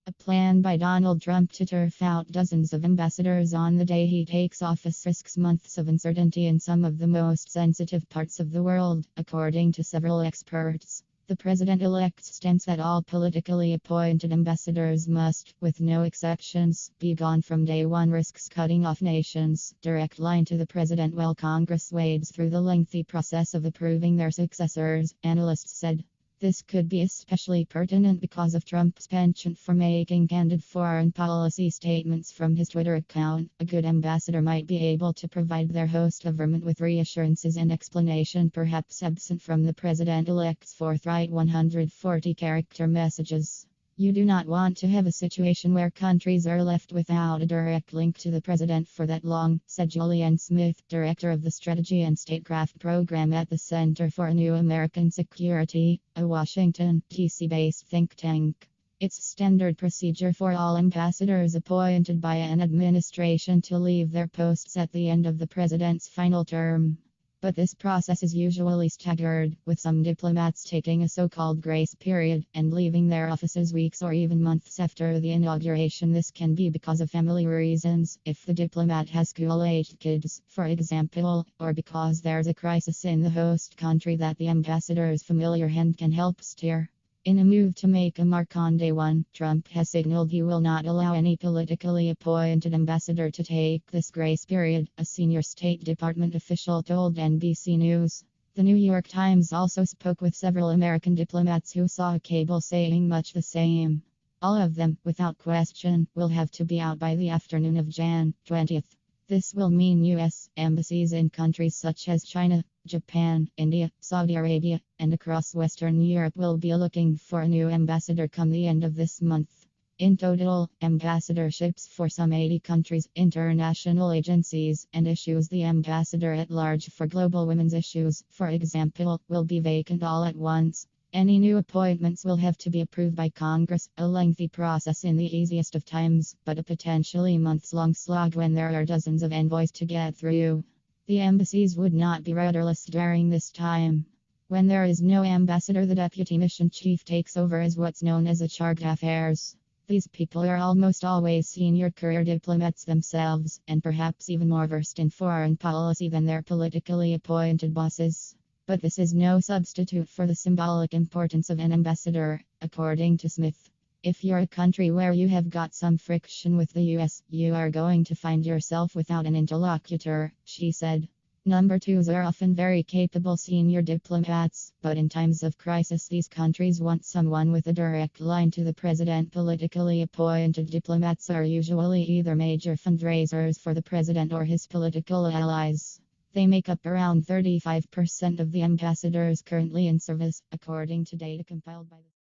A plan by Donald Trump to turf out dozens of ambassadors on the day he takes office risks months of uncertainty in some of the most sensitive parts of the world, according to several experts. The president-elect's stance that all politically appointed ambassadors must, with no exceptions, be gone from day one risks cutting off nations' direct line to the president while Congress wades through the lengthy process of approving their successors, analysts said. This could be especially pertinent because of Trump's penchant for making candid foreign policy statements from his Twitter account. A good ambassador might be able to provide their host government with reassurances and explanation, perhaps absent from the president-elect's forthright 140-character messages. You do not want to have a situation where countries are left without a direct link to the president for that long, said Julian Smith, director of the Strategy and Statecraft program at the Center for New American Security, a Washington, D.C.-based think tank. It's standard procedure for all ambassadors appointed by an administration to leave their posts at the end of the president's final term. But this process is usually staggered, with some diplomats taking a so-called grace period and leaving their offices weeks or even months after the inauguration. This can be because of family reasons, if the diplomat has school-aged kids, for example, or because there's a crisis in the host country that the ambassador's familiar hand can help steer. In a move to make a mark on day one, Trump has signaled he will not allow any politically appointed ambassador to take this grace period, a senior State Department official told NBC News. The New York Times also spoke with several American diplomats who saw a cable saying much the same. All of them, without question, will have to be out by the afternoon of Jan. 20th. This will mean U.S. embassies in countries such as China, Japan, India, Saudi Arabia, and across Western Europe will be looking for a new ambassador come the end of this month. In total, ambassadorships for some 80 countries, international agencies, and issues the ambassador at large for global women's issues, for example, will be vacant all at once. Any new appointments will have to be approved by Congress, a lengthy process in the easiest of times, but a potentially months-long slog when there are dozens of envoys to get through. The embassies would not be rudderless during this time. When there is no ambassador, the deputy mission chief takes over as what's known as a charge d'affaires. These people are almost always senior career diplomats themselves, and perhaps even more versed in foreign policy than their politically appointed bosses. But this is no substitute for the symbolic importance of an ambassador, according to Smith. If you're a country where you have got some friction with the US, you are going to find yourself without an interlocutor, she said. Number twos are often very capable senior diplomats, but in times of crisis, these countries want someone with a direct line to the president. Politically appointed diplomats are usually either major fundraisers for the president or his political allies. They make up around 35% of the ambassadors currently in service, according to data compiled by the